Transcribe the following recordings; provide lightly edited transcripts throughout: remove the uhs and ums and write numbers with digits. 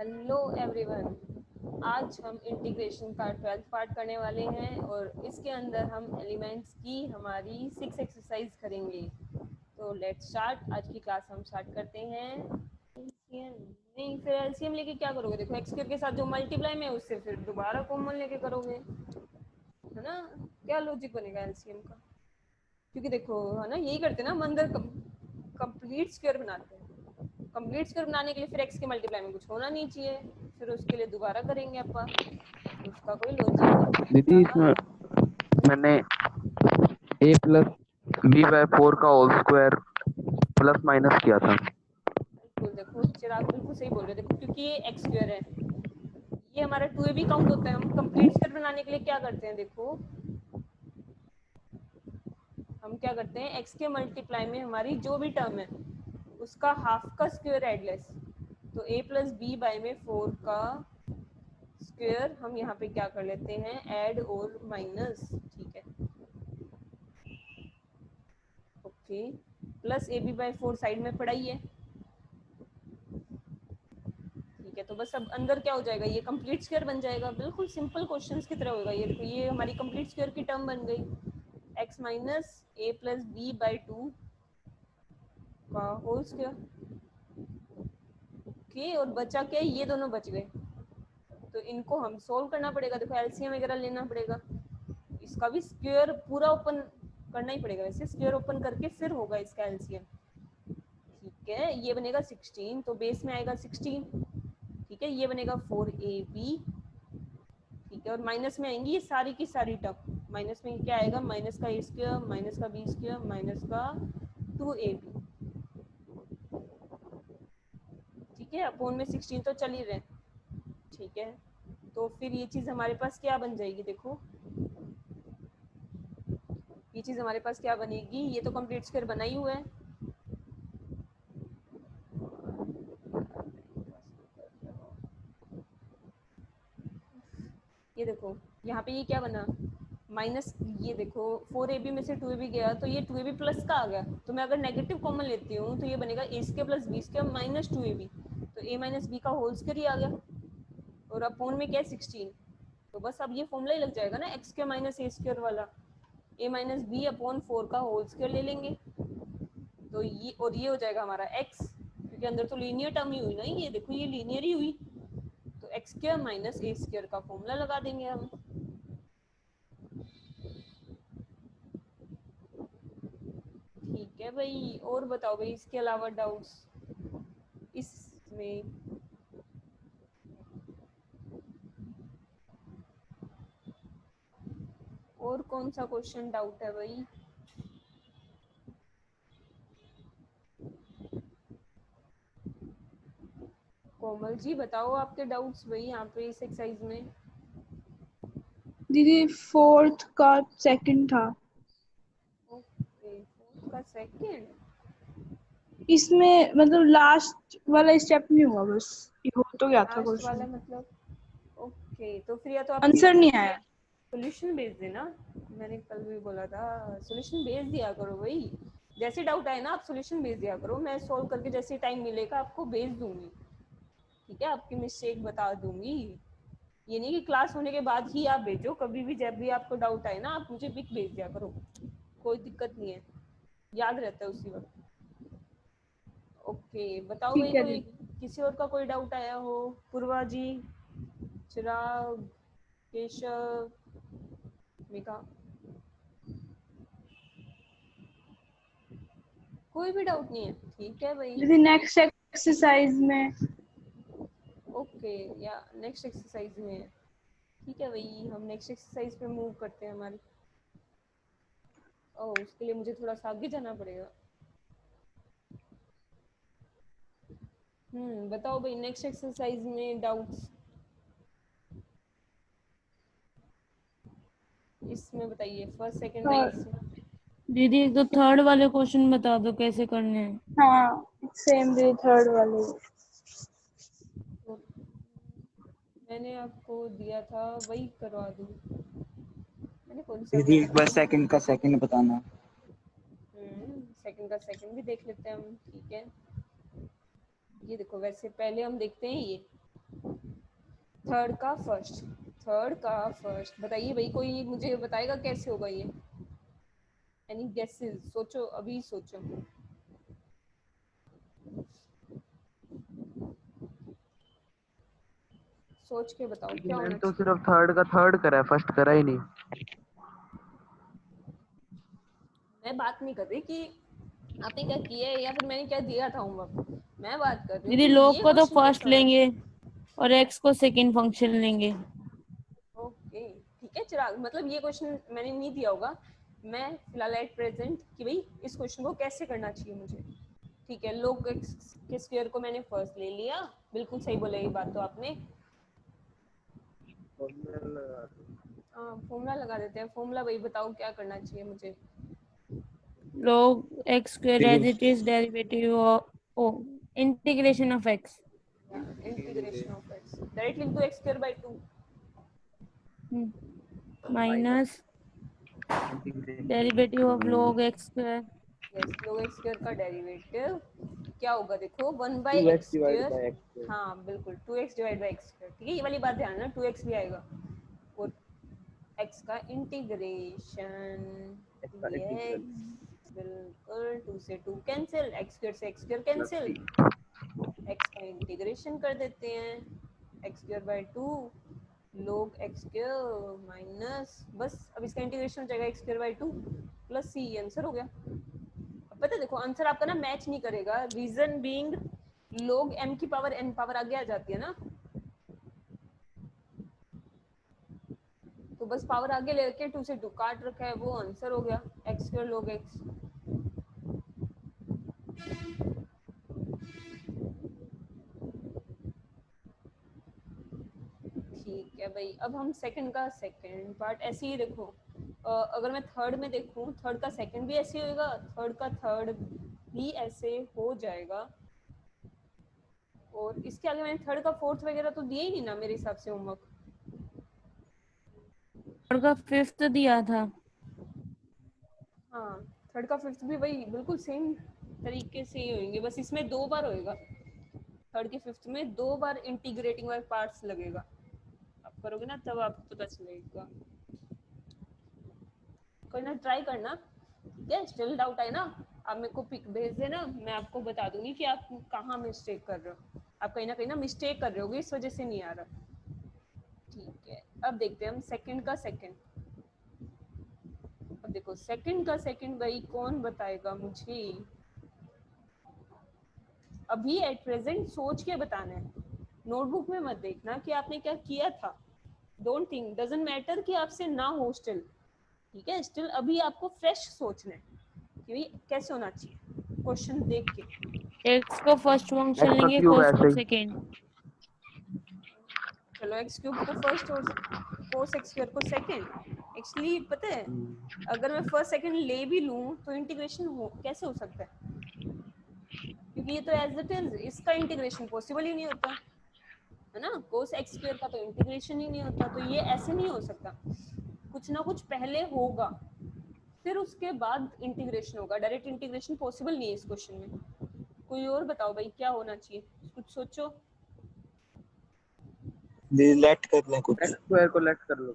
Hello everyone, आज हम integration का 12th पार्ट करने वाले हैं और इसके अंदर हम एलिमेंट्स की हमारी 6 एक्सरसाइज करेंगे। तो लेट्स स्टार्ट। आज की क्लास हम स्टार्ट करते हैं। नहीं, फिर एलसीएम लेके क्या करोगे? देखो एक्स क्यूब के साथ जो मल्टीप्लाई में उससे फिर दोबारा कॉमन लेके करोगे, है ना? क्या लॉजिक बनेगा एलसीएम का? क्योंकि देखो, है ना, यही करते हैं ना हम, अंदर कंप्लीट स्क्वायर बनाते हैं। कंप्लीट स्क्वायर बनाने के लिए फिर एक्स के मल्टीप्लाई में कुछ होना नहीं चाहिए, फिर उसके लिए दोबारा करेंगे अपन, उसका कोई लॉजिक दीदी इसमें मैंने a प्लस बी बाय 4 का होल स्क्वायर प्लस माइनस किया था। बिल्कुल, देखो चिराग बिल्कुल सही बोल रहे हैं। देखो क्योंकि ये एक्स स्क्वायर है, ये हमारा 2ab काउंट होता है। हम कंप्लीट स्क्वायर बनाने के लिए क्या करते हैं? देखो हम क्या करते हैं, एक्स के मल्टीप्लाई में हमारी जो भी टर्म है उसका हाफ का स्क्वायर एडलेस। तो a प्लस बी बाय में 4 का स्क्वायर हम यहाँ पे क्या कर लेते हैं, ऐड और माइनस। ठीक है, okay. Plus A B by 4 side में पड़ा ही है। ठीक है, तो बस अब अंदर क्या हो जाएगा, ये कंप्लीट स्क्वायर बन जाएगा। बिल्कुल सिंपल क्वेश्चंस की तरह होगा ये। देखो ये हमारी कंप्लीट स्क्वायर की टर्म बन गई, X minus A plus B by 2 का होल स्क्वायर। ओके, और बचा क्या? ये दोनों बच गए, तो इनको हम सोल्व करना पड़ेगा। देखो एलसीएम वगैरह लेना पड़ेगा, इसका भी स्क्वायर पूरा ओपन करना ही पड़ेगा। वैसे स्क्वायर ओपन करके फिर होगा इसका एलसीएम। ठीक है, ये बनेगा 16, तो बेस में आएगा 16। ठीक है, ये बनेगा 4ab। ठीक है, और माइनस में आएंगी ये सारी की सारी टर्म। माइनस में क्या आएगा? माइनस का a स्क्वायर, माइनस का b स्क्वायर, माइनस का 2ab। ठीक है, अपोन में 16 तो चल ही रहे। ठीक है, तो फिर ये चीज हमारे पास क्या बन जाएगी? देखो ये चीज हमारे पास क्या बनेगी, ये तो कंप्लीट स्क्वायर बना ही हुआ है। ये देखो यहाँ पे ये क्या बना, माइनस। ये देखो 4ab में से 2ab गया तो ये 2ab प्लस का आ गया। तो मैं अगर नेगेटिव कॉमन लेती हूँ तो ये बनेगा a square plus b square minus 2ab। तो a माइनस बी का होल स्क्वायर ही आ गया, और अपोन में क्या है 16। तो बस अब ये फॉर्मूला ही लग जाएगा ना, एक्स स्क्वायर माइनस ए स्क्वायर वाला। a माइनस बी अपॉन 4 का होल स्क्वायर ले लेंगे, तो ये और ये हो जाएगा हमारा x, क्योंकि अंदर तो लीनियर टर्म ही हुई ना। ये देखो ये लीनियर ही हुई, तो एक्स स्क्वायर माइनस ए स्क्वायर का फॉर्मूला लगा देंगे हम। ठीक है भाई, और बताओ भाई इसके अलावा डाउट्स इसमें? और कौन सा क्वेश्चन डाउट है भाई? कोमल जी बताओ आपके डाउट्स भाई यहाँ पे इस एक्सरसाइज में। दीदी फोर्थ का सेकंड था। ओके, फोर्थ का सेकंड। इसमें मतलब लास्ट वाला स्टेप नहीं हुआ, बस ये हो तो गया था लास्ट वाला क्वेश्चन। मतलब? ओके, तो फिर या तो आप आंसर नहीं आया। सॉल्यूशन भेज देना। मैंने कल भी बोला था सॉल्यूशन भेज दिया करो भाई। जैसे डाउट आए ना आप सॉल्यूशन भेज दिया करो, मैं सॉल्व करके जैसे टाइम मिलेगा आपको भेज दूंगी। ठीक है, आपकी मिस्टेक बता दूंगी। ये नहीं कि क्लास होने के बाद ही आप भेजो, कभी भी जब भी आपको डाउट आए ना आप मुझे पिक भेज दिया करो, कोई दिक्कत नहीं है, याद रहता है उसी वक्त। ओके, बताओ भाई ठीक है कोई दीदी। किसी और का कोई डाउट आया हो? पूर्वा जी, चिराग, केशव, मिका, कोई भी डाउट नहीं है? ठीक है भाई, दीदी नेक्स्ट एक्सरसाइज में। ओके, या नेक्स्ट एक्सरसाइज में है। ठीक है भाई, हम नेक्स्ट एक्सरसाइज पे मूव करते हैं हमारी। ओह, उसके लिए मुझे थोड़ा सा आगे जाना पड़ेगा। बताओ भाई नेक्स्ट एक्सरसाइज में डाउट्स इसमें बताइए, फर्स्ट सेकंड और नाइन्थ। दीदी एक तो थर्ड वाले क्वेश्चन बता दो कैसे करने हैं। हाँ, सेम दीदी थर्ड वाले। तो मैंने आपको दिया था वही करवा दूँ? मैंने कौन सा दीदी दिया एक था? बार सेकंड का सेकंड बताना। सेकंड का सेकंड भी देख लेते हैं हम। ठीक है, ये देखो वैसे पहले हम देखते हैं ये थर्ड का फर्स्ट, थर्ड का फर्स्ट बताइए भाई, कोई मुझे बताएगा कैसे होगा ये? Any guesses? सोचो, अभी सोचो। सोच के बताओ क्या मैंने होना तो चाहिए। सिर्फ थर्ड का थर्ड करा है, फर्स्ट करा ही नहीं। मैं बात नहीं कर रही कि आपने क्या किया है या फिर मैंने क्या दिया था होमवर्क, मैं बात कर रही हूँ दीदी कि लोग ये को तो क्वेश्चन कैसे फर्स्ट होना लेंगे चाहिए। और एक्स को सेकंड फंक्शन लेंगे। ओके ठीक है चिराग, मतलब ये क्वेश्चन मैंने नहीं दिया होगा, मैं फिलहाल एट प्रेजेंट कि भाई इस क्वेश्चन को कैसे करना चाहिए मुझे। ठीक है, log x के स्क्वायर को मैंने फर्स्ट ले लिया, बिल्कुल सही बोला ये बात तो आपने। फॉर्मूला लगा देते हैं, फॉर्मूला भाई बताओ क्या करना चाहिए मुझे। log x square as it is derivative of integration of x integration of x directly लिख दो x square by 2 minus derivative of log x square yes, log x square का डेरिवेटिव क्या होगा देखो 1 by 2x x divide square. By x। हाँ बिल्कुल 2x divide by x square, ठीक है ये वाली बात ध्यान रखना, 2x भी आएगा और x का इंटीग्रेशन dx बिल्कुल 2 से 2 कैंसिल, x स्क्वायर से x स्क्वायर कैंसिल, x का इंटीग्रेशन कर देते हैं x square by 2 log x square minus, बस अब इसका इंटीग्रेशन हो जाएगा x square by 2 plus c, answer हो गया। अब पता है देखो आंसर आपका ना मैच नहीं करेगा, रीजन बीइंग log m की पावर n पावर आगे आ जाती है ना, तो बस पावर आगे लेके 2 से 2 काट रखा है, वो आंसर हो गया x स्क्वायर log x। ठीक है भाई, अब हम सेकंड का सेकंड पार्ट ऐसे ही देखो, अगर मैं थर्ड में देखूं, थर्ड का सेकंड भी ऐसे ही होएगा, थर्ड का थर्ड भी ऐसे हो जाएगा, और इसके आगे मैंने थर्ड का फोर्थ वगैरह तो दिया ही नहीं ना मेरे हिसाब से होमवर्क। और का फिफ्थ दिया था। हाँ थर्ड का फिफ्थ भी वही बिल्कुल सेम तरीके से ही होंगे, बस इसमें 2 बार होएगा, थर्ड के फिफ्थ में 2 बार इंटीग्रेटिंग वाले पार्ट्स लगेगा, आप करोगे ना तब आपको पता चलेगा, कोई ना ट्राई करना, ठीक है स्टिल डाउट है ना, आप मेरे को पिक भेज देना, मैं आपको बता दूंगी कि आप कहाँ मिस्टेक कर रहे हो, आप कहीं ना मिस्टेक कर रहे होगे इस वजह से नहीं आ रहा। ठीक है अब देखते हैं हम सेकंड का सेकंड, अब देखो सेकंड का सेकंड भाई कौन बताएगा मुझे, अभी एट प्रेजेंट सोच के बताना है, नोटबुक में मत देखना कि आपने क्या किया था, डोंट थिंक, डजंट मैटर कि आपसे ना हो स्टिल, ठीक है स्टिल अभी आपको फ्रेश सोचना है कि भाई कैसे होना चाहिए क्वेश्चन देख के। एक्स को फर्स्ट फंक्शन x का लेंगे, क्यूब कोस को ऐसे ही। सेकेंड। चलो एक्स क्यूब को फर्स्ट और कोस एक्स स्क्वायर को सेकंड, एक्चुअली पता है अगर मैं फर्स्ट सेकंड ले भी लूं तो इंटीग्रेशन कैसे हो सकता है, क्योंकि ये तो एज इट इज इसका इंटीग्रेशन पॉसिबल ही नहीं होता है ना, कोस एक्स स्क्वायर का तो इंटीग्रेशन ही नहीं होता, तो ये ऐसे नहीं हो सकता, कुछ ना कुछ पहले होगा फिर उसके बाद इंटीग्रेशन होगा, डायरेक्ट इंटीग्रेशन पॉसिबल नहीं है इस क्वेश्चन में। कोई और बताओ भाई क्या होना चाहिए, कुछ सोचो। लेट कर लें कुछ। x स्क्वायर को लेट कर लो।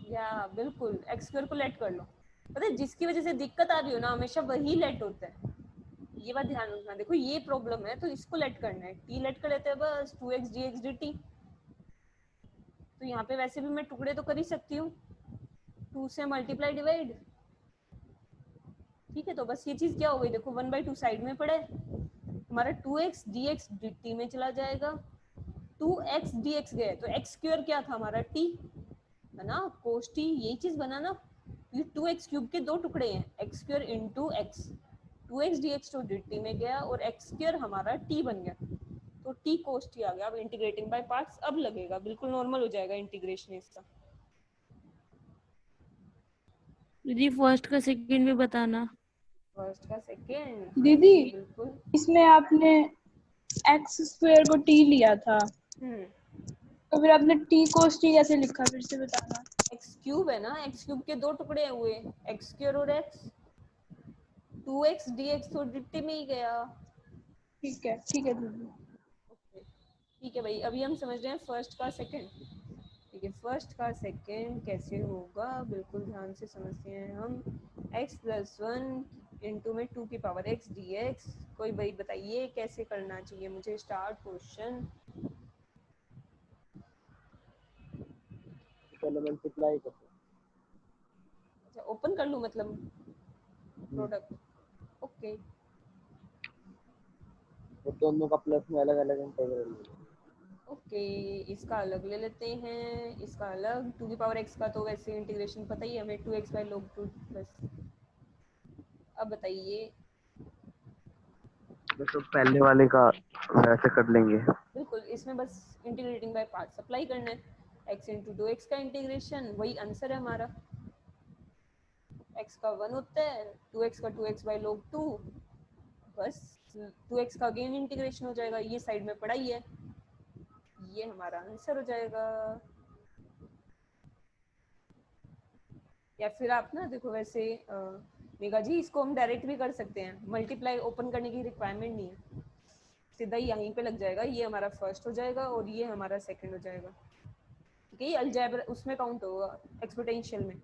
या बिल्कुल एक्स स्क्वायर को लेट कर लो, पता है जिसकी वजह से दिक्कत आ रही हो ना हमेशा वही लेट होता है, ये बात ध्यान रखना, देखो ये प्रॉब्लम है तो इसको लेट करना है, टी लेट कर लेते हैं बस 2x dx dt, तो यहाँ पे वैसे भी मैं टुकड़े तो कर ही सकती हूँ, 2 से मल्टीप्लाई डिवाइड, ठीक है तो बस ये चीज क्या हो गई देखो 1/2 साइड में पड़ा है, हमारा 2x dx dt में चला जाएगा, 2x dx गए तो x स्क्वायर क्या था हमारा t है ना, कोस t यही चीज बना ना, ये 2x क्यूब के 2 टुकड़े हैं, x square into x, 2x dx तो dt में गया और x स्क्वायर हमारा t बन गया, तो t कोस t आ गया, अब इंटीग्रेटिंग बाय पार्ट्स अब लगेगा, बिल्कुल नॉर्मल हो जाएगा इंटीग्रेशन इसका। दीदी फर्स्ट का सेकेंड भी बताना। फर्स्ट का सेकेंड दीदी बिल्कुल। इसमें आपने एक्स स्क्वायर को टी लिया था, तो फिर आपने टी कोस टी कैसे लिखा, फिर से बताना। एक्स क्यूब है ना, एक्स क्यूब के 2 टुकड़े हुए, एक्स स्क्वायर और एक्स, 2x dx तो dt में ही गया। ठीक है दीदी। ओके ठीक है भाई, अभी हम समझ रहे हैं फर्स्ट का सेकंड, ठीक है, फर्स्ट का सेकंड कैसे होगा, बिल्कुल ध्यान से समझते हैं हम। x प्लस 1 इंटू में 2 की पावर x dx। कोई भाई बताइए कैसे करना चाहिए मुझे, स्टार्ट क्वेश्चन। पहले मल्टीप्लाई करते अच्छा, ओपन कर लूँ मतलब प्रोडक्ट। ओके, हैं, दोनों का प्लस में अलग अलग इंटीग्रल। ओके, इसका अलग ले लेते हैं, इसका अलग। 2 की पावर x का तो वैसे इंटीग्रेशन पता ही है हमें, 2x बाई log 2 प्लस। अब बताइए। तो पहले वाले का वैसे कर लेंगे। बिल्कुल, इसमें बस इंटीग्रेटिंग बाय पार्ट्स अप्लाई करना है। x इंटू 2x का इंटीग्रेशन, वही आंसर है हमारा। x का 1 होता है, 2x का 2x बाई log 2, बस 2x का अगेन इंटीग्रेशन हो जाएगा, ये साइड में पड़ा ही है, ये हमारा आंसर हो जाएगा। या फिर आप ना देखो वैसे मेगा जी, इसको हम डायरेक्ट भी कर सकते हैं, मल्टीप्लाई ओपन करने की रिक्वायरमेंट नहीं है, सीधा ही यहीं पे लग जाएगा, ये हमारा फर्स्ट हो जाएगा और ये हमारा सेकंड हो जाएगा। ठीक है, ये अलजेब्रा उसमें काउंट होगा, एक्सपोनेंशियल में।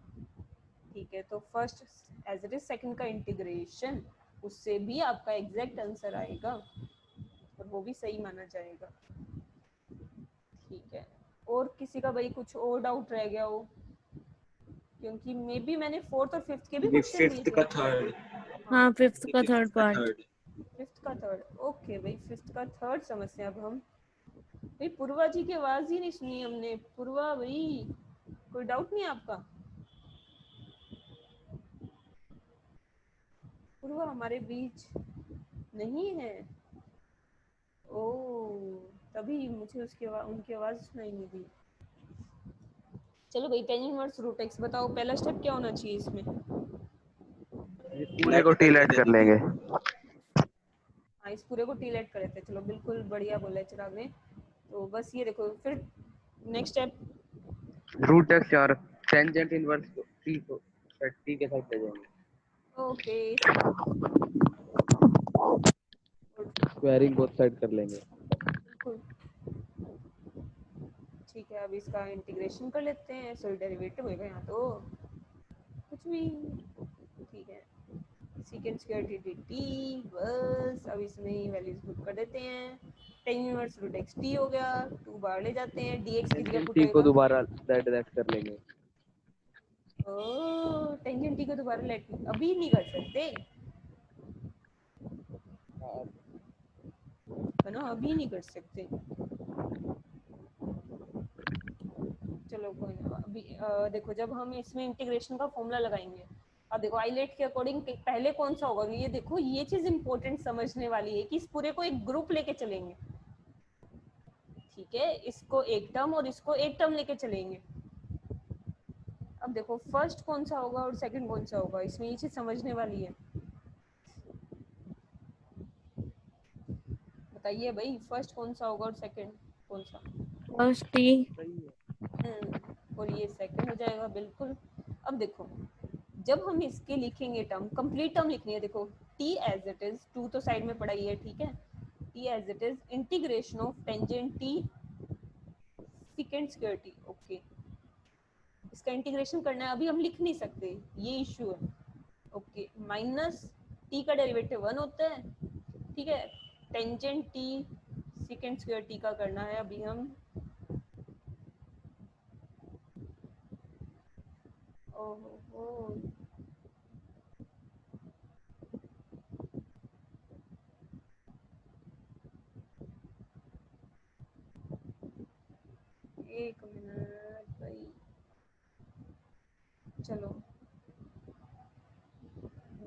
ठीक है, तो first as it is, second का इंटीग्रेशन, उससे भी आपका एग्जैक्ट आंसर आएगा और वो भी सही माना जाएगा। ठीक है, और किसी का भाई कुछ और डाउट रह गया हो, क्योंकि मे बी मैंने फोर्थ और फिफ्थ के भी ये क्वेश्चन दिए फिफ्थ थे। का थर्ड। हाँ, फिफ्थ का फिफ्थ थर्ड का पार्ट। थर्ड। फिफ्थ का थर्ड, ओके भाई, फिफ्थ का थर्ड समझते हैं अब हम। भाई पूर्वा जी की आवाज ही नहीं सुनी हमने। पूर्वा भाई, कोई डाउट नहीं आपका? पूर्वा हमारे बीच नहीं है। ओ, तभी मुझे उनकी आवाज सुनाई नहीं दी। चलो भाई, टेन इनवर्स रूट एक्स बताओ, पहला स्टेप क्या होना चाहिए इसमें? पूरे लेट को टी कर लेट देंगे कर लेंगे। हाँ, इस पूरे को टी लेट कर लेते हैं। चलो, बिल्कुल बढ़िया बोला है चिराग ने। तो बस ये देखो, फिर नेक्स्ट स्टेप। रूट एक्स और टेंजेंट इनवर्स टी को टी के साथ ले जाएंगे। ओके, स्क्वायरिंग बोथ साइड कर लेंगे। बिल्कुल ठीक है। अब इसका इंटीग्रेशन कर लेते हैं, सॉरी डेरिवेटिव होगा यहाँ तो कुछ भी। ठीक है, second square T D T, बस अब इसमें वैल्यूज पुट कर देते हैं। Tan inverse root X T हो गया, 2 बार ले जाते हैं, डी एक्स की जगह टेंजेंट पुट टी को होएगा। दोबारा दैट कर लेंगे। ओह, टेंजेंट टी को दोबारा लेट अभी नहीं कर सकते है ना, अभी नहीं कर सकते। चलो कोई ना, अभी देखो, जब हम इसमें इंटीग्रेशन का फॉर्मूला लगाएंगे, अब देखो आईलेट के अकॉर्डिंग पहले कौन सा होगा, ये देखो, ये चीज इंपॉर्टेंट समझने वाली है कि इस पूरे को एक ग्रुप लेके चलेंगे। ठीक है, इसको एक टर्म और इसको एक टर्म लेके चलेंगे। अब देखो फर्स्ट कौन सा होगा और सेकंड कौन सा होगा, इसमें ये चीज समझने वाली है। बताइए भाई, फर्स्ट कौन सा होगा और सेकंड कौन सा? First T. और ये सेकंड हो जाएगा, बिल्कुल। अब देखो, जब हम इसके लिखेंगे टर्म, कंप्लीट टर्म लिखनी है। देखो, t एज इट इज, 2 तो साइड में पड़ा ही है, ठीक है। t as it is integration of tangent t second square t, okay. इसका इंटीग्रेशन करना है, अभी हम लिख नहीं सकते, ये इश्यू है। ओके, माइनस t का डेरिवेटिव 1 होता है, ठीक है। Tangent t second square t का करना है अभी हम। ओहो, एक मिनट भाई, चलो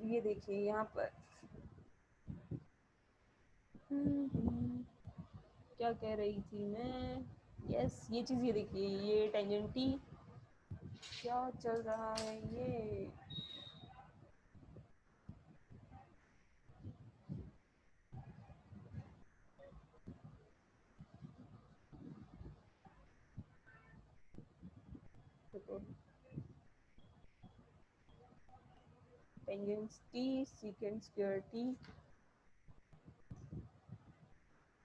ये देखिए यहाँ पर। क्या कह रही थी मैं? यस, ये चीज, ये देखिए, ये टेंजेंटी क्या चल रहा है ये। देखो, tangent T second square T,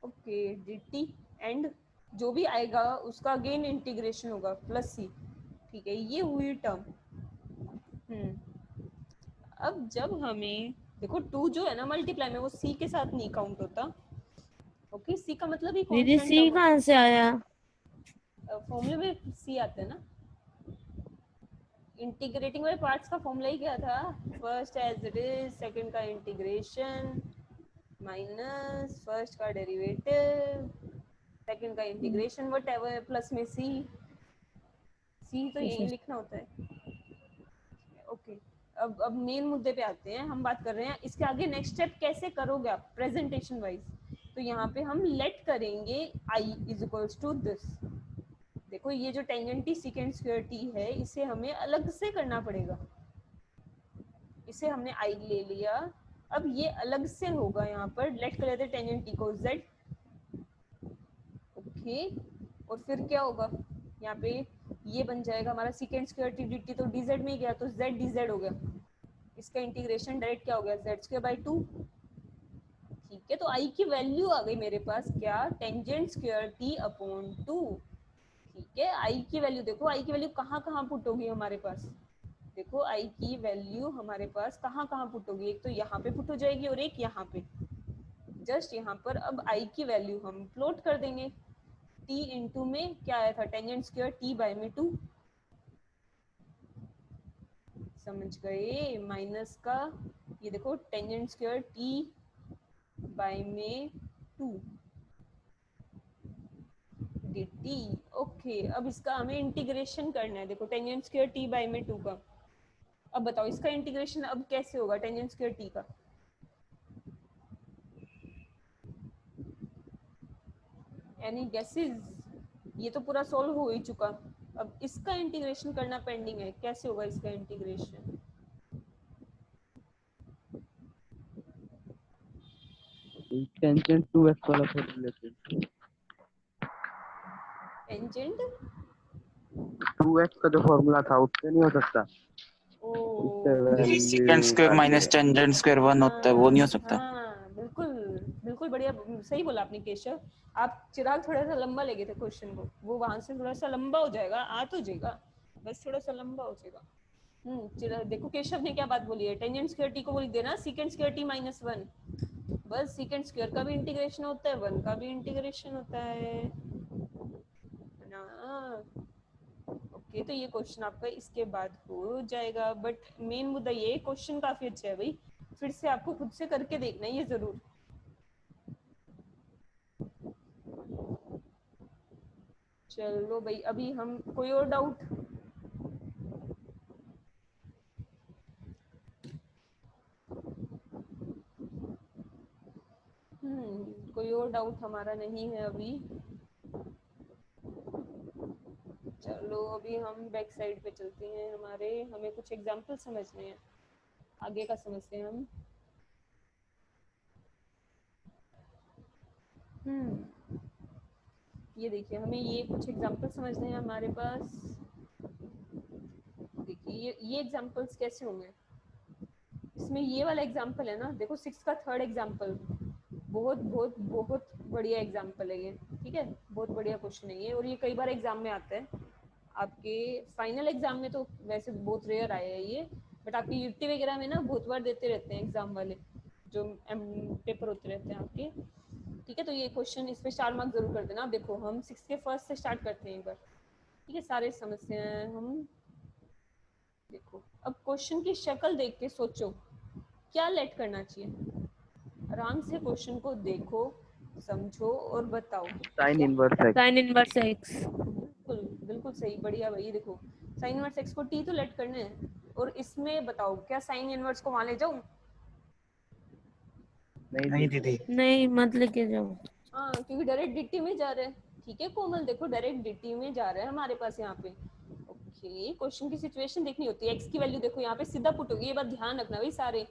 okay, D T and जो भी आएगा उसका अगेन इंटीग्रेशन होगा प्लस सी, ठीक है, ये हुई टर्म। अब जब हमें देखो 2 जो है ना मल्टीप्लाई में वो सी के साथ नहीं काउंट होता, ओके, सी का मतलब ही दीदी कांस्टेंट सी कहाँ से आया? फॉर्मूले में सी आते हैं ना, इंटीग्रेटिंग वाले पार्ट्स का फॉर्मूला ही क्या था, first as it is, second का इंटीग्रेशन माइनस फर्स्ट का डेरिवेटिव, सेकंड का इंटीग्रेशन व्हाटएवर प्लस में सी, सी तो यही लिखना होता है। ओके, अब मेन मुद्दे पे आते हैं, हम बात कर रहे हैं इसके आगे नेक्स्ट स्टेप कैसे करोगे आप प्रेजेंटेशन वाइज। तो यहाँ पे हम लेट करेंगे i is equals to this. देखो ये जो टेंजेंट सीकेंट स्क्वायर टी है इसे हमें अलग से करना पड़ेगा, इसे हमने i ले लिया, अब ये अलग से होगा, यहाँ पर लेट कर लेते टेंजेंट टी को z, ओके, और फिर क्या होगा यहाँ पे ये बन जाएगा हमारा सीकेंट स्क्वायर टी dt, तो dz में गया तो z dz हो गया, इसका इंटीग्रेशन डायरेक्ट क्या हो गया z स्क्वायर बाई 2, ठीक है। तो i की वैल्यू आ गई मेरे पास क्या, टेंजेंट स्क्वायर t अपॉन 2, ठीक है। i की वैल्यू देखो, i की वैल्यू कहाँ कहाँ पुट होगी हमारे पास, देखो i की वैल्यू हमारे पास कहाँ कहाँ पुट होगी, एक तो यहाँ पे पुट हो जाएगी और एक यहाँ पे, जस्ट यहाँ पर। अब i की वैल्यू हम प्लॉट कर देंगे, t इंटू में क्या आया था टेंजेंट स्क्वायर t बाय में 2, समझ गए, माइनस का ये देखो टेंजेंट स्क्वायर t बाय में 2 dt, ओके। अब इसका हमें इंटीग्रेशन करना है, देखो टेंजेंट स्क्वायर t बाय में 2 का, अब बताओ इसका इंटीग्रेशन अब कैसे होगा टेंजेंट स्क्वायर t का, एनी गेसेस, ये तो पूरा सॉल्व हो ही चुका, अब इसका इंटीग्रेशन करना पेंडिंग है, कैसे होगा इसका इंटीग्रेशन, टेंजेंट 2x वाला फॉर्मूला, टेंजेंट 2x का जो फॉर्मूला था उससे नहीं हो सकता, ओ उससे सेकंड वैल्यू स्क्वायर निकाल माइनस के। टेंजेंट स्क्वायर 1 होता है, वो नहीं हो सकता। हाँ बिल्कुल बिल्कुल बढ़िया, सही बोला आपने केशव, आप चिराग थोड़ा सा लंबा ले गए थे क्वेश्चन को, वो वहां से थोड़ा सा लंबा हो जाएगा, आ तो जाएगा, बस थोड़ा सा लंबा हो जाएगा। चिराग देखो केशव ने क्या बात बोली है, टेंजेंट स्क्वायर टी को बोल देना सीकेंट स्क्वायर टी माइनस 1, बस सीकेंट स्क्वायर का भी इंटीग्रेशन होता है, 1 का भी इंटीग्रेशन होता है ना, ओके। तो ये क्वेश्चन आपका इसके बाद हो जाएगा, बट मेन मुद्दा ये क्वेश्चन काफी अच्छा है भाई, फिर से आपको खुद से करके देखना है ये जरूर। चलो भाई, अभी हम कोई और डाउट, कोई और डाउट हमारा नहीं है अभी। चलो अभी हम बैक साइड पे चलते हैं, हमारे हमें कुछ एग्जांपल समझने हैं, आगे का समझते हैं हम। ये देखिए हमें ये कुछ एग्जांपल समझने हैं हमारे पास, देखिए ये एग्जांपल्स कैसे होंगे, इसमें ये वाला एग्जांपल है ना, देखो 6 का थर्ड एग्जांपल, बहुत बहुत बहुत बढ़िया एग्जांपल है ये, ठीक है, बहुत बढ़िया क्वेश्चन है ये, और ये कई बार एग्जाम में आता है, आपके फाइनल एग्जाम में तो वैसे बहुत रेयर आया है ये, बट आपके यूटी वगैरह में ना बहुत बार देते रहते हैं एग्जाम वाले, जो पेपर होते रहते हैं आपके, ठीक है। तो ये क्वेश्चन इस पे 4 मार्क जरूर कर देना। अब देखो हम 6 के फर्स्ट से स्टार्ट करते हैं एक बार, ठीक है, सारे समझते हैं हम। देखो अब क्वेश्चन की शक्ल देख के सोचो क्या लेट करना चाहिए, आराम से क्वेश्चन को देखो, समझो और बताओ। Sine inverse x, sine inverse x, बिल्कुल बिल्कुल सही, बढ़िया भाई। देखो साइन इनवर्स x को t तो लेट करना है, और इसमें बताओ क्या साइन इनवर्स को वहां ले जाऊं, नहीं दीदी, नहीं मत लेके जाओ। हाँ क्योंकि डायरेक्ट dt में जा रहा है, ठीक है कोमल, देखो डायरेक्ट dt में जा रहा है हमारे पास यहाँ पे, ओके। क्वेश्चन की सिचुएशन देखनी होती है, x की वैल्यू देखो यहाँ पे सीधा पुट होगी, ये बात ध्यान रखना भाई सारे,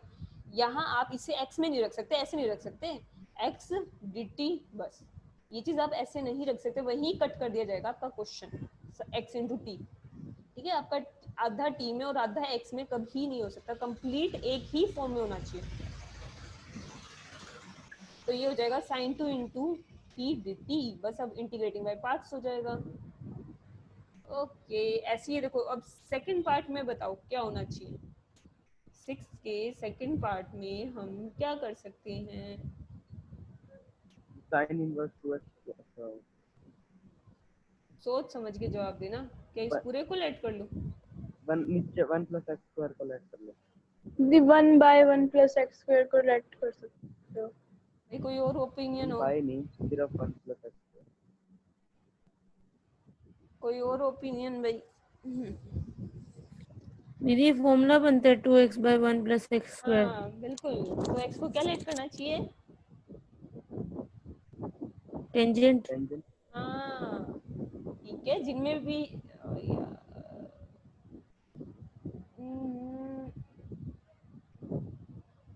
यहाँ आप इसे x में नहीं रख सकते, ऐसे नहीं रख सकते, x dt, बस ये चीज आप ऐसे नहीं रख सकते, वहीं कट कर दिया जाएगा आपका क्वेश्चन, x इंटू टी, ठीक है। आपका आधा t में और आधा x में कभी नहीं हो सकता, कंप्लीट एक ही फॉर्म में होना चाहिए। तो ये हो जाएगा sin 2 इंटू टी dt, बस अब इंटीग्रेटिंग बाय पार्ट्स हो जाएगा। ओके ऐसे ही देखो, अब सेकंड पार्ट में बताओ क्या होना चाहिए। 6 के सेकंड पार्ट में हम क्या कर सकते हैं। साइन इनवर्स 2x सोच समझ के जवाब देना। क्या इस पूरे को लेट कर लूं? वन नीचे 1 + x² को लेट कर लो। दी 1/1 + x² को लेट कर सकते हो। भाई कोई और ओपिनियन हो? बाय नहीं, सिर्फ 1 + x²। कोई और ओपिनियन भाई? दीदी फॉर्मूला बनता है 2x/1 + x²। हाँ बिल्कुल, तो x को क्या लेट करना चाहिए? टेंजेंट। टेंजेंट। हाँ ठीक है, जिनमें भी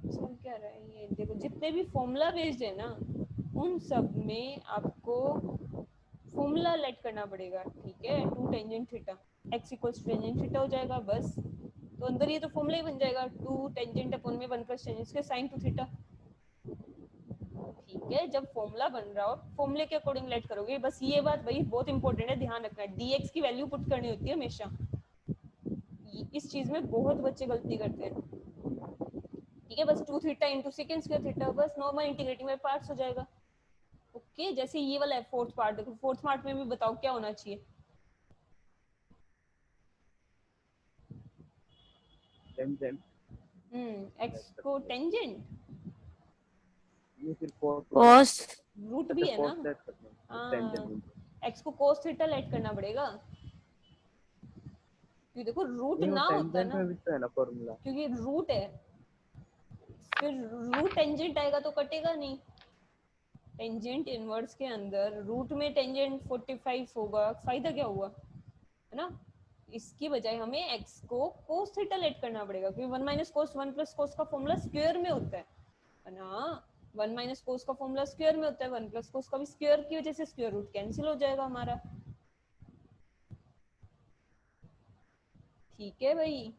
चल क्या रहा है ये देखो, जितने भी फॉर्मूला बेस्ड है ना उन सब में आपको फॉर्मूला लेट करना पड़ेगा। ठीक है, 2 tangent theta x equals tangent theta हो जाएगा बस। तो अंदर ये तो फॉर्मूला ही बन जाएगा 2 टेंजेंट अपॉन में 1 + टेंजेंट के sin 2 थीटा। ठीक है, जब फॉर्मूला बन रहा हो फॉर्मूले के अकॉर्डिंग लेट करोगे। बस ये बात भाई बहुत इंपॉर्टेंट है, ध्यान रखना है, dx की वैल्यू पुट करनी होती है हमेशा। इस चीज में बहुत बच्चे गलती करते हैं। ठीक है, बस 2 theta into second square theta, बस नॉर्मल इंटीग्रेटिंग बाय पार्ट्स हो जाएगा। ओके जैसे ये वाला है फोर्थ पार्ट, देखो फोर्थ पार्ट में भी बताओ क्या होना चाहिए। टेंजेंट। एक्स को टेंजेंट, ये फिर cos कॉस। रूट भी अच्छा है ना। cos लेट करना है हाँ, टेंजेंट। एक्स को cos थीटा लेट करना पड़ेगा, क्योंकि देखो रूट नहीं, वो ना होता टेंजेंट ना, में भी तो है ना फॉर्मूला। क्योंकि रूट है, फिर रूट टेंजेंट आएगा तो कटेगा नहीं। टेंजेंट इनवर्स के अंदर रूट में टेंजेंट 45 होगा, फायदा क्या हुआ, है ना। इसकी बजाय हमें x को cos थीटा लेट करना पड़ेगा, क्योंकि 1 - cos 1 + cos का फॉर्मूला स्क्वायर में होता है ना। 1 - cos का फॉर्मूला स्क्वायर में होता है, 1 + cos का भी स्क्वायर की वजह से स्क्वायर रूट कैंसिल हो जाएगा हमारा। ठीक है भाई,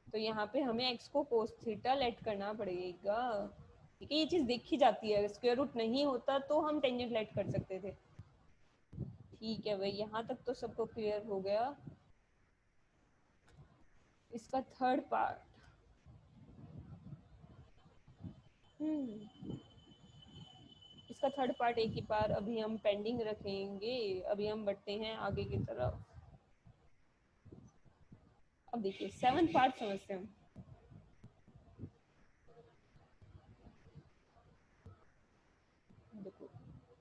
तो यहाँ पे हमें x को cos थीटा लेट करना पड़ेगा। ठीक है, ये चीज देखी जाती है, स्क्वायर रूट नहीं होता तो हम टेंजेंट लेट कर सकते थे। ठीक है भाई, यहाँ तक तो सबको क्लियर हो गया। इसका थर्ड पार्ट, इसका थर्ड पार्ट एक ही बार अभी हम पेंडिंग रखेंगे। अभी हम बढ़ते हैं आगे की तरफ। अब देखिए 7th पार्ट समझते हैं हम। देखो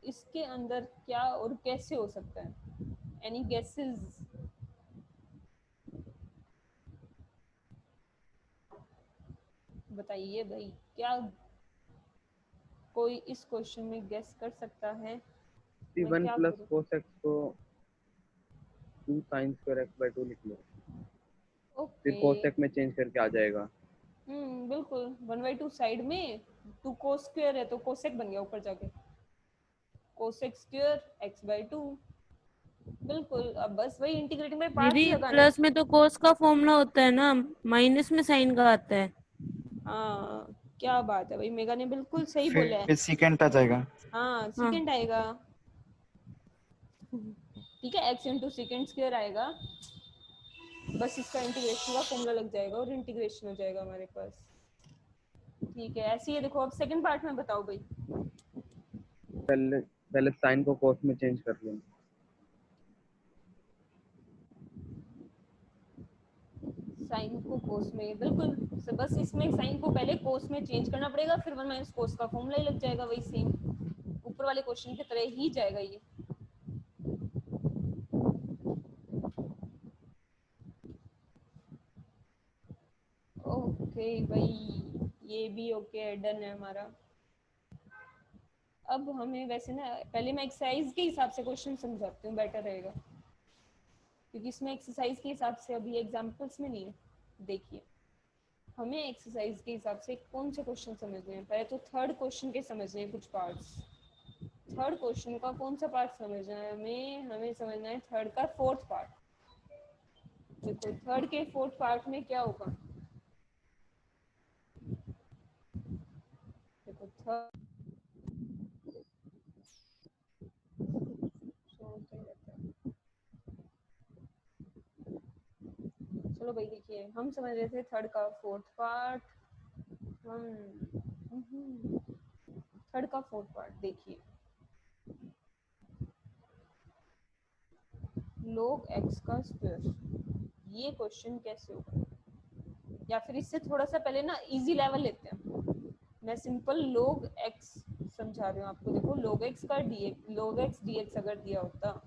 इसके अंदर क्या और कैसे हो सकता है, एनी गेसेस? बताइए भाई, क्या कोई इस क्वेश्चन में गेस कर सकता है? मैं 1 क्या + करूं? cos x को 2 sin² x/2 लिख लो, फिर ओके, cos x में चेंज करके आ जाएगा। बिल्कुल 1/2 साइड में 2 cos स्क्वायर है तो cosec बन गया ऊपर जाके, cosec स्क्वायर x/2। बिल्कुल, अब बस वही इंटीग्रेटिंग बाय पार्ट्स दीदी ही लगाने। प्लस में तो कोस का फॉर्मूला होता है ना, माइनस में साइन का आता है। हाँ क्या बात है भाई, मेगा ने बिल्कुल सही बोला है। फिर सेकेंड आ जाएगा। हाँ हाँ सेकंड आएगा। ठीक है, x इंटू सेकेंड स्क्वायर आएगा, बस इसका इंटीग्रेशन का फॉर्मूला लग जाएगा और इंटीग्रेशन हो जाएगा हमारे पास। ठीक है, ऐसे ही देखो, अब सेकंड पार्ट में बताओ भाई। पहले पहले साइन को cos में चेंज कर लो। साइन को कोस में, बिल्कुल बस इसमें साइन को पहले कोस में चेंज करना पड़ेगा, फिर 1 - कोस का फॉर्मूला ही लग जाएगा, वही सेम ऊपर वाले क्वेश्चन की तरह ही जाएगा ये। ओके भाई, ये भी ओके डन है हमारा। अब हमें वैसे ना पहले मैं एक्सरसाइज के हिसाब से क्वेश्चन समझाती हूँ, बेटर रहेगा, क्योंकि इसमें एक्सरसाइज के हिसाब से अभी एग्जांपल्स में नहीं है। देखिए हमें एक्सरसाइज के हिसाब से कौन से क्वेश्चन समझने हैं। पहले तो थर्ड क्वेश्चन के समझने हैं कुछ पार्ट्स। थर्ड क्वेश्चन का कौन सा पार्ट समझना है हमें समझना है थर्ड का फोर्थ पार्ट। देखो थर्ड के फोर्थ पार्ट में क्या होगा, देखो थर्ड चलो भाई देखिए, हम समझ रहे थे थर्ड का फोर्थ पार्ट, हम थर्ड का फोर्थ पार्ट देखिए, log x का स्क्वायर, ये क्वेश्चन कैसे होगा, या फिर इससे थोड़ा सा पहले ना इजी लेवल लेते हैं। मैं सिंपल log x समझा रही हूँ आपको। देखो log x का log x dx अगर दिया होता,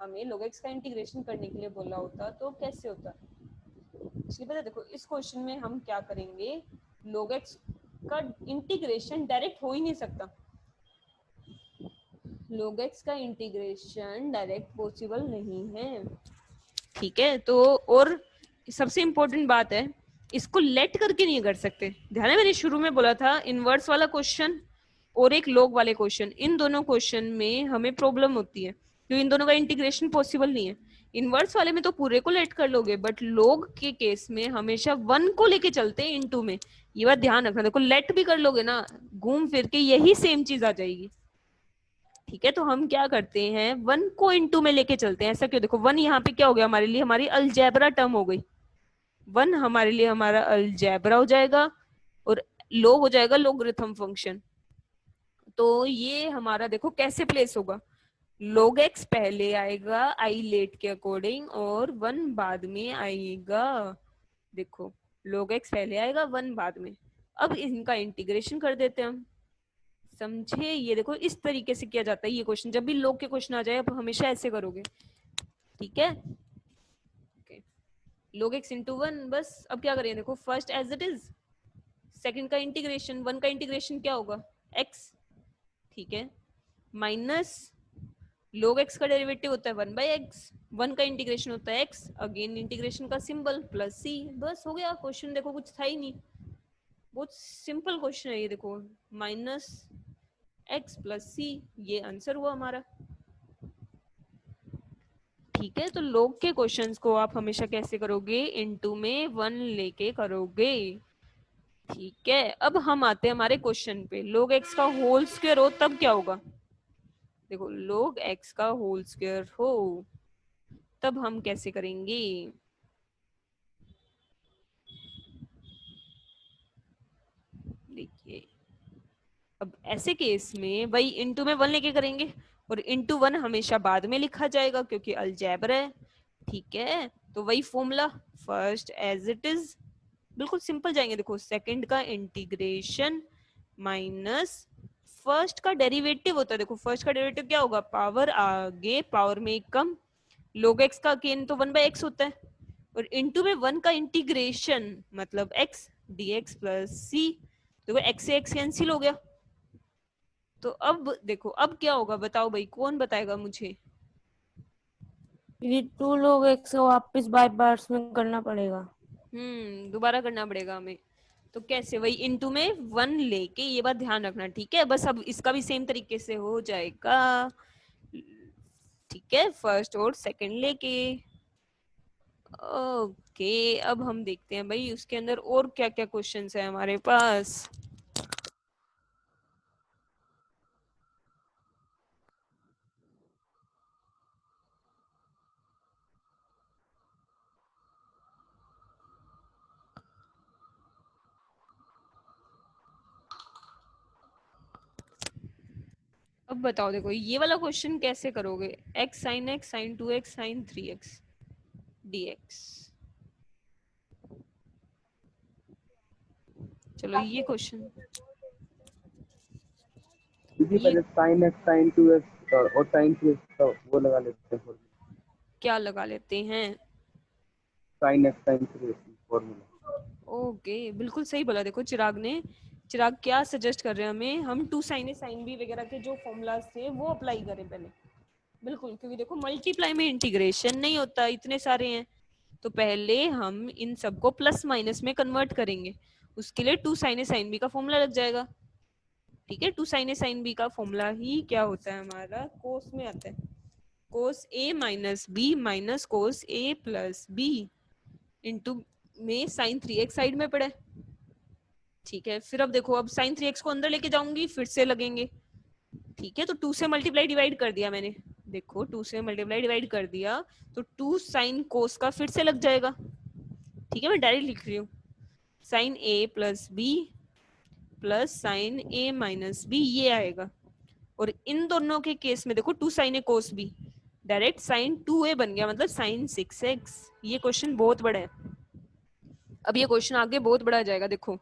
हमें log x का इंटीग्रेशन करने के लिए बोला होता, तो कैसे होता। इसलिए पता, देखो इस क्वेश्चन में हम क्या करेंगे, log x का इंटीग्रेशन डायरेक्ट हो ही नहीं सकता, log x का इंटीग्रेशन डायरेक्ट पॉसिबल नहीं है, ठीक है। तो और सबसे इम्पोर्टेंट बात है, इसको लेट करके नहीं कर सकते। ध्यान है, मैंने शुरू में बोला था इनवर्स वाला क्वेश्चन और एक log वाले क्वेश्चन, इन दोनों क्वेश्चन में हमें प्रॉब्लम होती है क्योंकि इन दोनों का इंटीग्रेशन पॉसिबल नहीं है। इनवर्स वाले में तो पूरे को लेट कर लोगे, बट log के केस में हमेशा 1 को लेके चलते हैं इनटू में, ये बात ध्यान रखना। देखो लेट भी कर लोगे ना, घूम फिर के यही सेम चीज आ जाएगी, ठीक है। तो हम क्या करते हैं, 1 को इनटू में लेके चलते हैं। ऐसा क्यों, देखो 1 यहाँ पे क्या हो गया हमारे लिए, हमारी अलजेब्रा टर्म हो गई, 1 हमारे लिए हमारा अलजेब्रा हो जाएगा और log हो जाएगा लोगरिथम फंक्शन। तो ये हमारा देखो कैसे प्लेस होगा, log x पहले आएगा आई लेट के अकॉर्डिंग और 1 बाद में आएगा। देखो log x पहले आएगा 1 बाद में। अब इनका इंटीग्रेशन कर देते हैं हम, समझे। ये देखो इस तरीके से किया जाता है ये क्वेश्चन, जब भी log के क्वेश्चन आ जाए अब हमेशा ऐसे करोगे, ठीक है। log x इंटू 1, बस अब क्या करें, देखो first as it is, second का इंटीग्रेशन, 1 का इंटीग्रेशन क्या होगा x, ठीक है, माइनस log x का डेरिवेटिव होता है 1/x, 1 का इंटीग्रेशन होता है x, अगेन इंटीग्रेशन का सिंबल प्लस c, बस हो गया क्वेश्चन। देखो कुछ था ही नहीं, बहुत सिंपल क्वेश्चन है ये। देखो माइनस x प्लस c, ये आंसर हुआ हमारा, ठीक है। तो log के क्वेश्चंस को आप हमेशा कैसे करोगे, इनटू में 1 लेके करोगे, ठीक है। अब हम आते हैं हमारे क्वेश्चन पे, log x का होल स्क्वायर हो तब क्या होगा। देखो log x का होल स्क्वायर हो तब हम कैसे करेंगे, देखिए अब ऐसे केस में वही इनटू में 1 लेके करेंगे और इनटू 1 हमेशा बाद में लिखा जाएगा क्योंकि अलजेब्रा है, ठीक है। तो वही formula, first as it is, बिल्कुल सिंपल जाएंगे। देखो सेकंड का इंटीग्रेशन माइनस फर्स्ट का डेरिवेटिव होता है, देखो फर्स्ट का डेरिवेटिव क्या होगा, पावर आगे पावर में एक कम, log x का गेन तो 1/x होता है और इनटू में 1 का इंटीग्रेशन मतलब x dx प्लस c, देखो x से x कैंसिल हो गया। तो अब देखो अब क्या होगा, बताओ भाई, कौन बताएगा मुझे। ये 2 log x को वापस बाय पार्ट्स में करना पड़ेगा, दोबारा करना पड़ेगा हमें। तो कैसे, वही इनटू में 1 लेके, ये बात ध्यान रखना, ठीक है। बस अब इसका भी सेम तरीके से हो जाएगा, ठीक है, फर्स्ट और सेकंड लेके। ओके, अब हम देखते हैं भाई उसके अंदर और क्या क्या क्वेश्चंस है हमारे पास। अब बताओ, देखो ये वाला क्वेश्चन कैसे करोगे, x sin x sin 2x sin 3x dx। चलो ये क्वेश्चन, पहले sin x sin 2x और sin 3x का वो लगा लेते हैं, क्या लगा लेते हैं, sin x sin 3x formula. Okay बिल्कुल सही बोला। देखो चिराग ने, चिराग क्या सजेस्ट कर रहे हैं हमें, हम 2 sin a sin b वगैरह के जो फॉर्मूलाज थे वो अप्लाई करें पहले, बिल्कुल, क्योंकि देखो मल्टीप्लाई में इंटीग्रेशन नहीं होता, इतने सारे हैं, तो पहले हम इन सबको प्लस माइनस में कन्वर्ट करेंगे, उसके लिए 2 sin a sin b का फॉर्मूला लग जाएगा, ठीक है। 2 sin a sin b का फॉर्मूला ही क्या होता है हमारा, कोस में आता है, cos a minus B minus cos a plus B into में sin 3x साइड में पड़े, ठीक है। फिर अब देखो, अब sin 3x को अंदर लेके जाऊंगी, फिर से लगेंगे, ठीक है। तो 2 से मल्टीप्लाई डिवाइड कर दिया मैंने, देखो 2 से मल्टीप्लाई डिवाइड कर दिया तो 2 sin cos का फिर से लग जाएगा, ठीक है, मैं डायरेक्ट लिख रही हूँ, साइन ए प्लस बी प्लस साइन ए माइनस बी, ये आएगा। और इन दोनों के केस में देखो 2 sine A cos B, direct sine 2a बन गया, मतलब साइन 6x। ये क्वेश्चन बहुत बड़ा है। अब ये क्वेश्चन आगे बहुत बड़ा जाएगा, देखो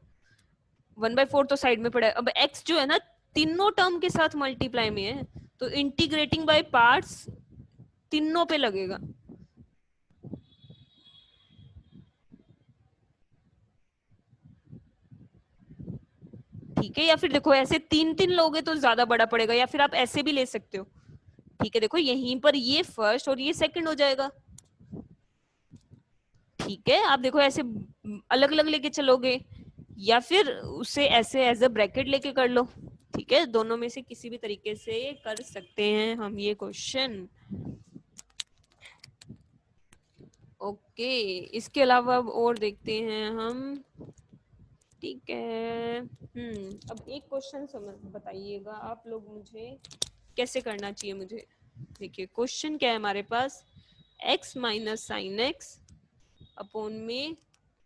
1/4 तो साइड में पड़ा है। अब x जो है ना तीनों टर्म के साथ मल्टीप्लाई में है, तो इंटीग्रेटिंग बाय पार्ट्स तीनों पे लगेगा। ठीक है, या फिर देखो ऐसे 3-3 लोगे तो ज्यादा बड़ा पड़ेगा, या फिर आप ऐसे भी ले सकते हो। ठीक है, देखो यहीं पर ये फर्स्ट और ये सेकंड हो जाएगा। ठीक है, आप देखो ऐसे अलग अलग लेके चलोगे, या फिर उसे ऐसे एज अ ब्रैकेट लेके कर लो। ठीक है, दोनों में से किसी भी तरीके से कर सकते हैं हम ये क्वेश्चन। ओके, इसके अलावा अब और देखते हैं हम। ठीक है, अब एक क्वेश्चन समझ बताइएगा आप लोग मुझे, कैसे करना चाहिए मुझे। देखिए क्वेश्चन क्या है हमारे पास, x minus sine x upon में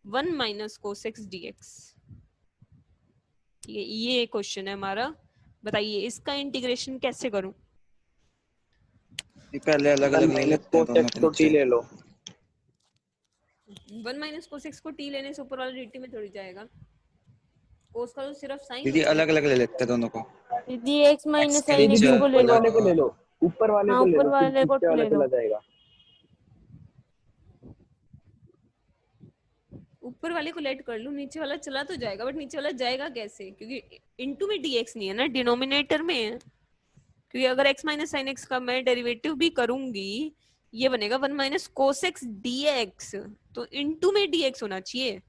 1 minus cos x D x. ठीक है, ये क्वेश्चन है हमारा। बताइए इसका इंटीग्रेशन कैसे करूं। पहले अलग अलग ले लेते हैं दोनों के नीचे। ले लो। 1 माइनस कोस एक्स को टी लेने से ऊपर वाला dt में थोड़ी जाएगा, कोस का तो सिर्फ साइन दीदी होता है। अलग अलग ले लेते हैं दोनों को। दीदी x एक्स माइनस के साइन नीचे एक्स को ले लो। वाले को ले लो। ऊपर वाले हाँ को ले ऊपर लो, फिर वाले को नीचे वाला ले लो। चला जाएगा। ऊपर वाले को लेट कर लूं, नीचे वाला चला तो जाएगा, बट नीचे वाला जाएगा कैसे, क्योंकि इनटू में dx नहीं है ना, डिनोमिनेटर में है। क्योंकि अगर x माइनस साइन एक्स का मैं डेरिवेटिव भी करूंगी, ये बनेगा 1 माइनस कोस एक्स dx, तो इनटू में dx होना चाहिए।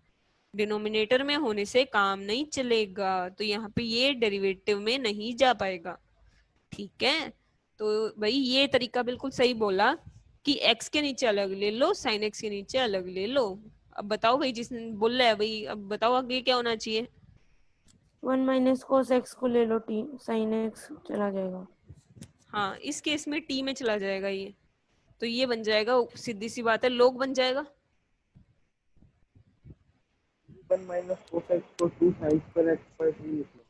डिनोमिनेटर में होने से काम नहीं चलेगा, तो यहाँ पे ये डेरिवेटिव में नहीं जा पाएगा। ठीक है, तो भाई ये तरीका बिल्कुल सही बोला कि x के नीचे अलग ले लो, साइन x के नीचे अलग ले लो। अब बताओ भाई, जिसने बोल रहा है भाई, अब बताओ आगे क्या होना चाहिए। 1 माइनस कोस एक्स को ले लो, टी साइन एक्स चला जाएगा। हाँ, इस केस में t में चला जाएगा ये, तो ये बन जाएगा, सीधी सी बात है, log बन जाएगा। 1 माइनस कोस एक्स को 2 साइन पर एक्स पर टी लिख लो।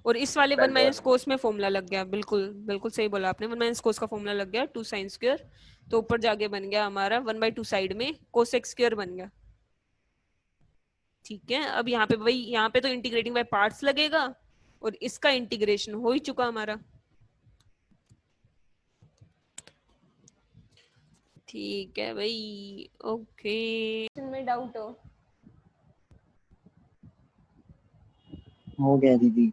और इस वाले 1 माइनस कोस में फॉर्मूला लग गया, बिल्कुल बिल्कुल सही बोला आपने, 1 माइनस कोस का फॉर्मूला लग गया 2 साइन स्क्वायर, तो ऊपर जाके बन गया हमारा 1/2 साइड में कोस एक्स स्क्वायर बन गया। ठीक है, अब यहाँ पे भाई, यहाँ पे तो इंटीग्रेटिंग बाय पार्ट्स लगेगा, और इसका इंटीग्रेशन हो ही चुका हमारा। ठीक है भाई, ओके। में डाउट हो गया दीदी।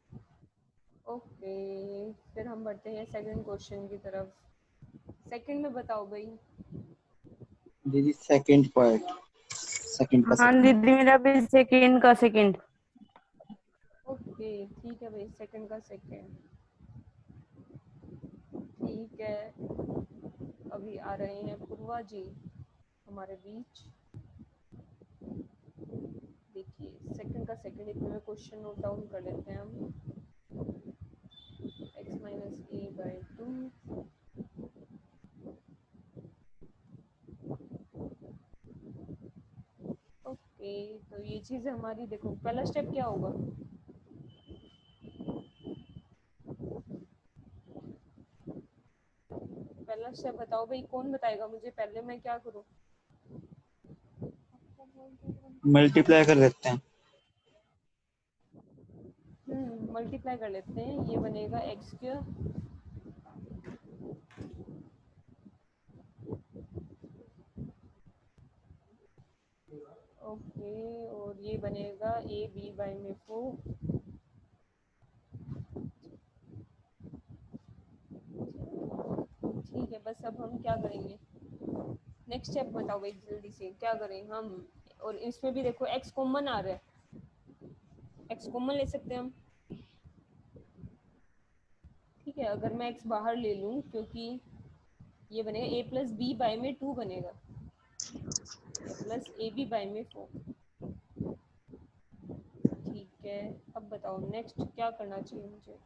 ओके, फिर हम बढ़ते हैं सेकंड क्वेश्चन की तरफ। सेकंड में बताओ भाई। दीदी सेकंड पार्ट, सेकंड का हाँ सेकंड। दीदी मेरा भी सेकंड का सेकंड। ओके ठीक है भाई, सेकंड का सेकंड। ठीक है, अभी आ रहे हैं पूर्वा जी हमारे बीच। देखिए सेकंड का सेकंड, इतने में क्वेश्चन नोट डाउन कर लेते हैं हम। x minus A by 2, okay, तो ये चीज़ हमारी, देखो पहला स्टेप क्या होगा। पहला स्टेप बताओ भाई, कौन बताएगा मुझे, पहले मैं क्या करूँ। मल्टीप्लाई कर देते हैं। मल्टीप्लाई कर लेते हैं, ये बनेगा एक्स स्क्वायर ओके, और ये बनेगा ए बी बाई में 4। ठीक है, बस अब हम क्या करेंगे, नेक्स्ट स्टेप बताओ भाई जल्दी से, क्या करें हम। और इसमें भी देखो x कॉमन आ रहा है, x कॉमन ले सकते हैं हम। ठीक है, अगर मैं x बाहर ले लूं, क्योंकि ये बनेगा a प्लस बी बाई में 2 बनेगा, प्लस ए बी बाई में 4। ठीक है, अब बताओ नेक्स्ट क्या करना चाहिए मुझे।